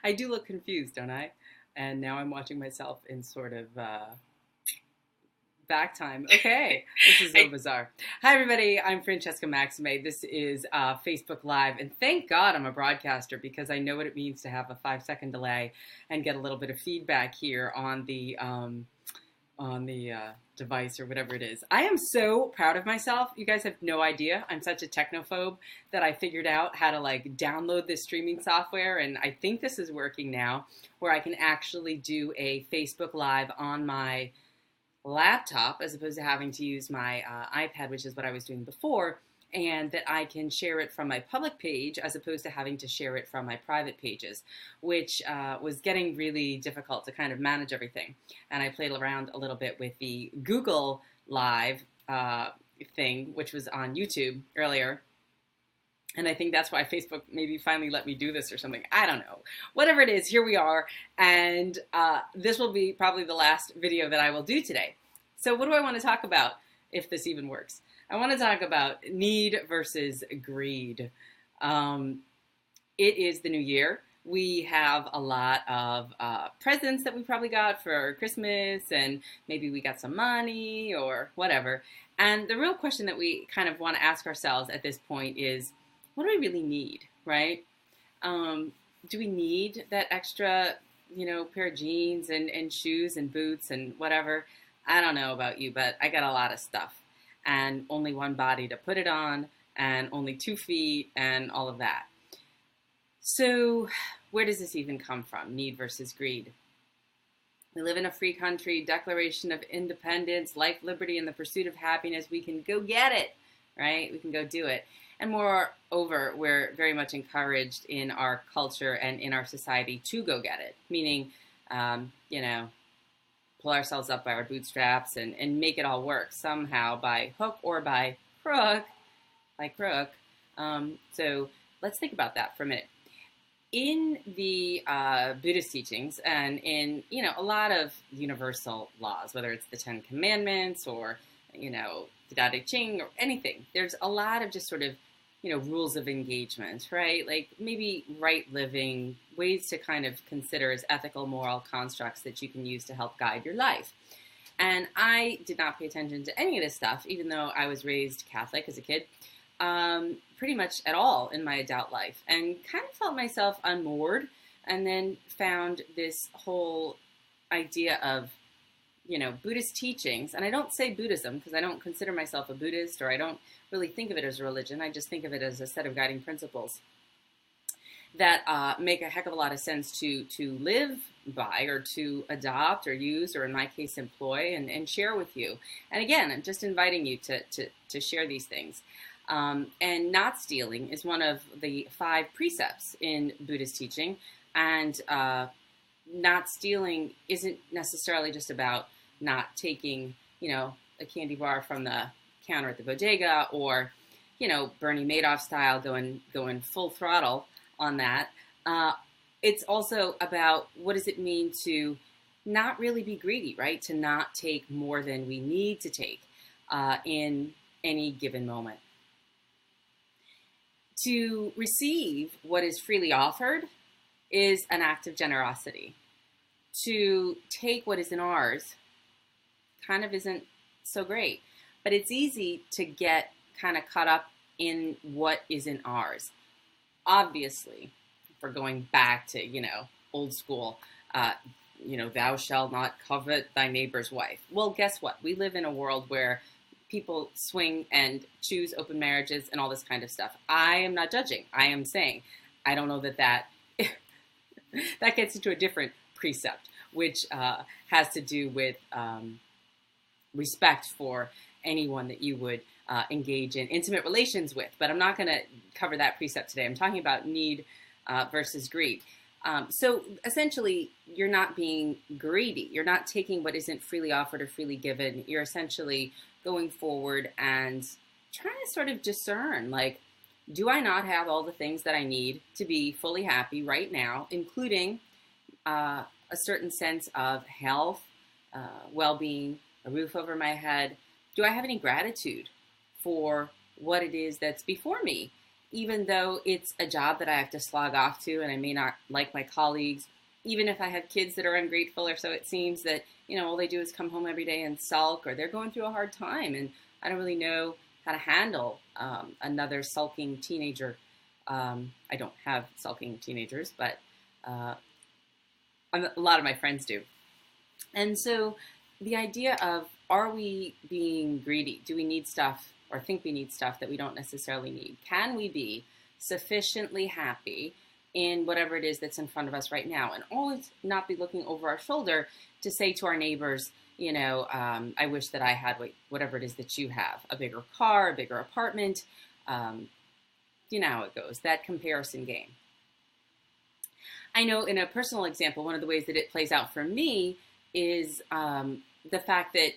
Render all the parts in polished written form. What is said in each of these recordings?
I do look confused, don't I? And now I'm watching myself in sort of back time. Okay, this is so bizarre. Hi, everybody. I'm Francesca Maxime. This is Facebook Live, and thank God I'm a broadcaster because I know what it means to have a 5-second delay and get a little bit of feedback here on the device or whatever it is. I am so proud of myself. You guys have no idea. I'm such a technophobe that I figured out how to like download this streaming software, and I think this is working now, where I can actually do a Facebook Live on my laptop as opposed to having to use my iPad, which is what I was doing before, and that I can share it from my public page as opposed to having to share it from my private pages, which was getting really difficult to kind of manage everything. And I played around a little bit with the Google Live thing, which was on YouTube earlier. And I think that's why Facebook maybe finally let me do this or something. I don't know. Whatever it is, here we are. And this will be probably the last video that I will do today. So what do I want to talk about, if this even works? I want to talk about need versus greed. It is the new year. We have a lot of presents that we probably got for Christmas, and maybe we got some money or whatever. And the real question that we kind of want to ask ourselves at this point is, what do we really need, right? Do we need that extra, pair of jeans and shoes and boots and whatever? I don't know about you, but I got a lot of stuff and only one body to put it on and only 2 feet and all of that. So where does this even come from? Need versus greed. We live in a free country, Declaration of Independence, life, liberty, and the pursuit of happiness. We can go get it, right? We can go do it. And moreover, we're very much encouraged in our culture and in our society to go get it, meaning, pull ourselves up by our bootstraps and make it all work somehow by hook or by crook, So let's think about that for a minute. In the Buddhist teachings and in, a lot of universal laws, whether it's the 10 Commandments or, the Tao Te Ching or anything, there's a lot of just sort of, rules of engagement, right? Like maybe right living, ways to kind of consider as ethical, moral constructs that you can use to help guide your life. And I did not pay attention to any of this stuff, even though I was raised Catholic as a kid, pretty much at all in my adult life, and kind of felt myself unmoored, and then found this whole idea of Buddhist teachings, and I don't say Buddhism because I don't consider myself a Buddhist, or I don't really think of it as a religion. I just think of it as a set of guiding principles that make a heck of a lot of sense to live by, or to adopt, or use, or in my case, employ and share with you. And again, I'm just inviting you to share these things. And not stealing is one of the 5 precepts in Buddhist teaching, and not stealing isn't necessarily just about not taking, a candy bar from the counter at the bodega, or, Bernie Madoff style going full throttle on that. It's also about what does it mean to not really be greedy, right? To not take more than we need to take in any given moment. To receive what is freely offered is an act of generosity. To take what isn't ours kind of isn't so great. But it's easy to get kind of caught up in what isn't ours. Obviously, if we're going back to, old school, thou shalt not covet thy neighbor's wife. Well, guess what? We live in a world where people swing and choose open marriages and all this kind of stuff. I am not judging. I am saying, I don't know that gets into a different precept, which has to do with respect for anyone that you would engage in intimate relations with. But I'm not going to cover that precept today. I'm talking about need versus greed. So essentially, you're not being greedy. You're not taking what isn't freely offered or freely given. You're essentially going forward and trying to sort of discern, like, do I not have all the things that I need to be fully happy right now, including a certain sense of health, well-being, a roof over my head? Do I have any gratitude for what it is that's before me? even though it's a job that I have to slog off to and I may not like my colleagues, even if I have kids that are ungrateful or so it seems that, all they do is come home every day and sulk, or they're going through a hard time and I don't really know how to handle another sulking teenager. I don't have sulking teenagers, but a lot of my friends do. And so the idea of, are we being greedy? Do we need stuff or think we need stuff that we don't necessarily need? Can we be sufficiently happy in whatever it is that's in front of us right now, and always not be looking over our shoulder to say to our neighbors, I wish that I had whatever it is that you have, a bigger car, a bigger apartment. You know how it goes, that comparison game. I know in a personal example, one of the ways that it plays out for me is the fact that,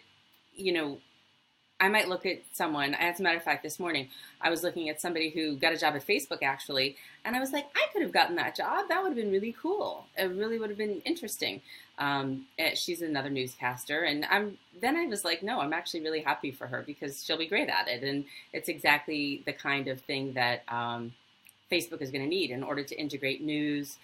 I might look at someone, as a matter of fact, this morning, I was looking at somebody who got a job at Facebook, actually, and I was like, I could have gotten that job. That would have been really cool. It really would have been interesting. She's another newscaster, and then I was like, no, I'm actually really happy for her because she'll be great at it, and it's exactly the kind of thing that Facebook is going to need in order to integrate news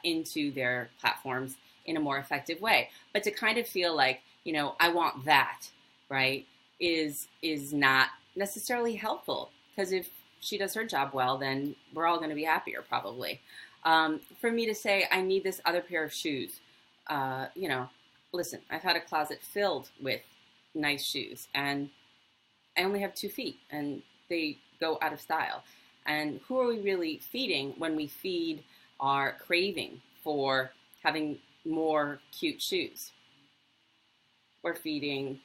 into their platforms in a more effective way. But to kind of feel like, I want that, right, is not necessarily helpful, because if she does her job well, then we're all going to be happier probably. For me to say, I need this other pair of shoes, listen, I've had a closet filled with nice shoes, and I only have 2 feet, and they go out of style. And who are we really feeding when we feed our craving for having more cute shoes? We're feeding,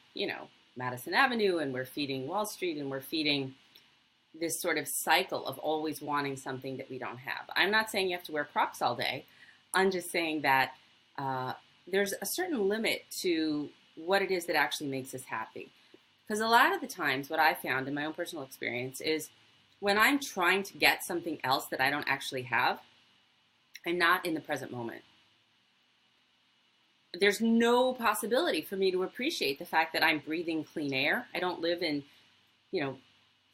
Madison Avenue, and we're feeding Wall Street, and we're feeding this sort of cycle of always wanting something that we don't have. I'm not saying you have to wear Crocs all day. I'm just saying that there's a certain limit to what it is that actually makes us happy. Because a lot of the times what I found in my own personal experience is when I'm trying to get something else that I don't actually have, I'm not in the present moment. There's no possibility for me to appreciate the fact that I'm breathing clean air. I don't live in,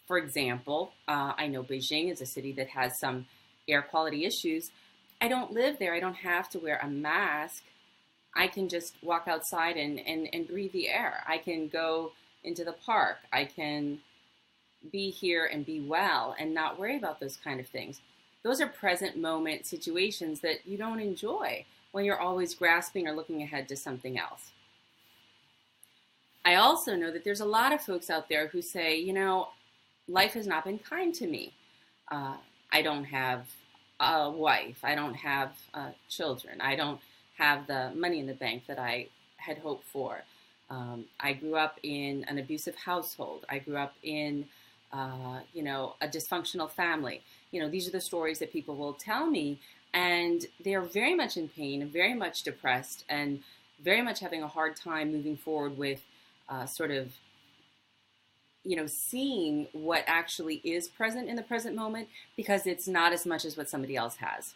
for example, I know Beijing is a city that has some air quality issues. I don't live there. I don't have to wear a mask. I can just walk outside and breathe the air. I can go into the park. I can be here and be well and not worry about those kind of things. Those are present moment situations that you don't enjoy when you're always grasping or looking ahead to something else. I also know that there's a lot of folks out there who say, life has not been kind to me. I don't have a wife. I don't have children. I don't have the money in the bank that I had hoped for. I grew up in an abusive household. I grew up in, a dysfunctional family. These are the stories that people will tell me, and they're very much in pain and very much depressed and very much having a hard time moving forward with seeing what actually is present in the present moment, because it's not as much as what somebody else has.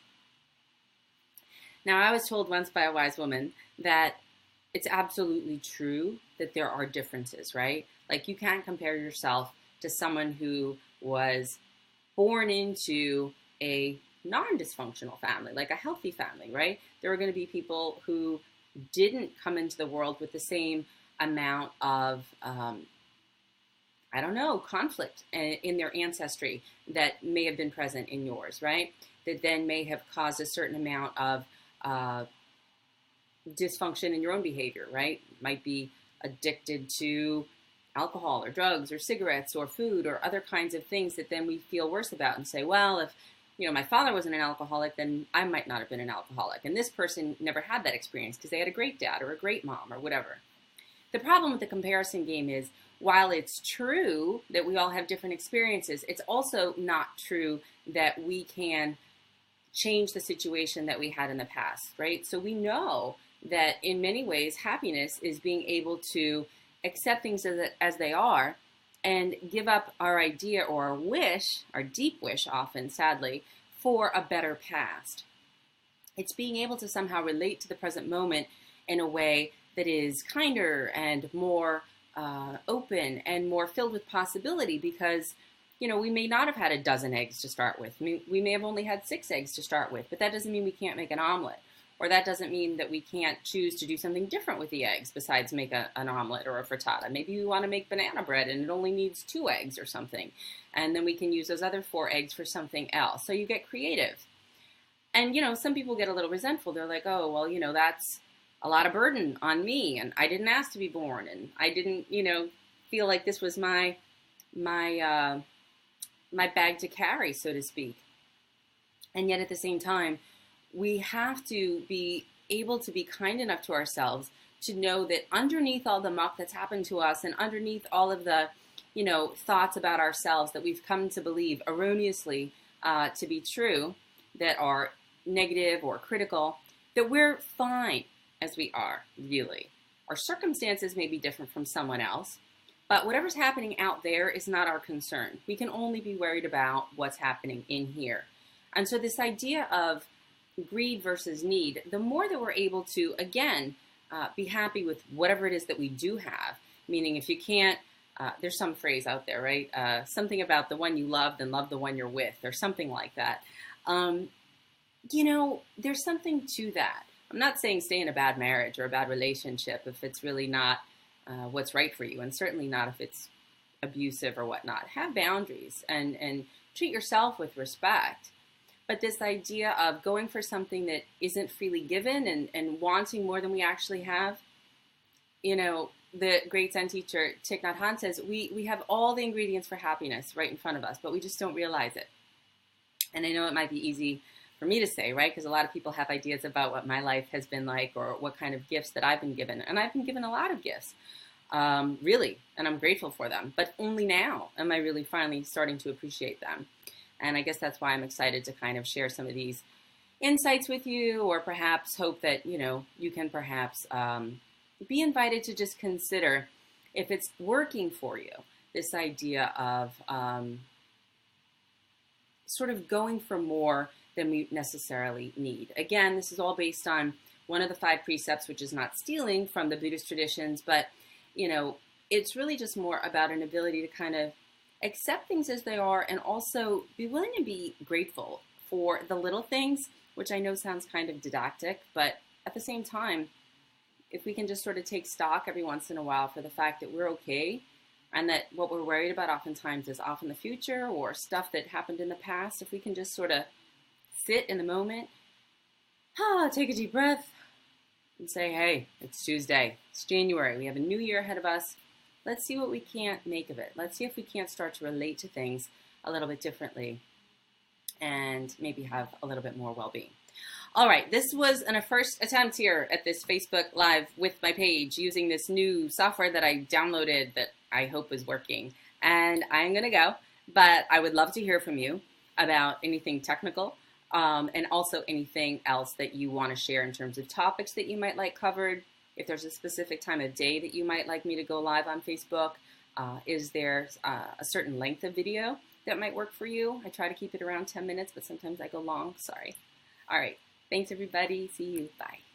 Now, I was told once by a wise woman that it's absolutely true that there are differences, right? Like, you can't compare yourself to someone who was born into a non-dysfunctional family, like a healthy family, right? There are going to be people who didn't come into the world with the same amount of, conflict in their ancestry that may have been present in yours, right? That then may have caused a certain amount of dysfunction in your own behavior, right? Might be addicted to alcohol or drugs or cigarettes or food or other kinds of things that then we feel worse about and say, well, if my father wasn't an alcoholic, then I might not have been an alcoholic. And this person never had that experience because they had a great dad or a great mom or whatever. The problem with the comparison game is, while it's true that we all have different experiences, it's also not true that we can change the situation that we had in the past, right? So we know that in many ways, happiness is being able to accept things as they are and give up our idea or our wish, our deep wish often, sadly, for a better past. It's being able to somehow relate to the present moment in a way that is kinder and more open and more filled with possibility, because we may not have had a dozen eggs to start with. We may have only had 6 eggs to start with, but that doesn't mean we can't make an omelet. Or that doesn't mean that we can't choose to do something different with the eggs besides make an omelet or a frittata. Maybe we want to make banana bread and it only needs 2 eggs or something. And then we can use those other 4 eggs for something else. So you get creative. And, some people get a little resentful. They're like, oh, well, that's a lot of burden on me. And I didn't ask to be born. And I didn't, feel like this was my bag to carry, so to speak. And yet at the same time, we have to be able to be kind enough to ourselves to know that underneath all the muck that's happened to us and underneath all of the, thoughts about ourselves that we've come to believe erroneously to be true, that are negative or critical, that we're fine as we are, really. Our circumstances may be different from someone else, but whatever's happening out there is not our concern. We can only be worried about what's happening in here. And so this idea of greed versus need, the more that we're able to, again, be happy with whatever it is that we do have, meaning if you can't, there's some phrase out there, right? Something about the one you love, then love the one you're with, or something like that. There's something to that. I'm not saying stay in a bad marriage or a bad relationship if it's really not what's right for you, and certainly not if it's abusive or whatnot. Have boundaries and treat yourself with respect. But this idea of going for something that isn't freely given and wanting more than we actually have, the great Zen teacher Thich Nhat Hanh says, we have all the ingredients for happiness right in front of us, but we just don't realize it. And I know it might be easy for me to say, right? Because a lot of people have ideas about what my life has been like or what kind of gifts that I've been given. And I've been given a lot of gifts, really, and I'm grateful for them. But only now am I really finally starting to appreciate them. And I guess that's why I'm excited to kind of share some of these insights with you, or perhaps hope that, you can perhaps be invited to just consider if it's working for you, this idea of sort of going for more than we necessarily need. Again, this is all based on one of the 5 precepts, which is not stealing from the Buddhist traditions, but, it's really just more about an ability to kind of accept things as they are and also be willing to be grateful for the little things, which I know sounds kind of didactic, but at the same time, if we can just sort of take stock every once in a while for the fact that we're okay and that what we're worried about oftentimes is off in the future or stuff that happened in the past, if we can just sort of sit in the moment, take a deep breath and say, hey, it's Tuesday, it's January, we have a new year ahead of us. Let's see what we can't make of it. Let's see if we can't start to relate to things a little bit differently and maybe have a little bit more well-being. All right, this was a first attempt here at this Facebook Live with my page using this new software that I downloaded that I hope is working. And I'm going to go, but I would love to hear from you about anything technical and also anything else that you want to share in terms of topics that you might like covered. If there's a specific time of day that you might like me to go live on Facebook, is there a certain length of video that might work for you? I try to keep it around 10 minutes, but sometimes I go long. Sorry. All right. Thanks, everybody. See you. Bye.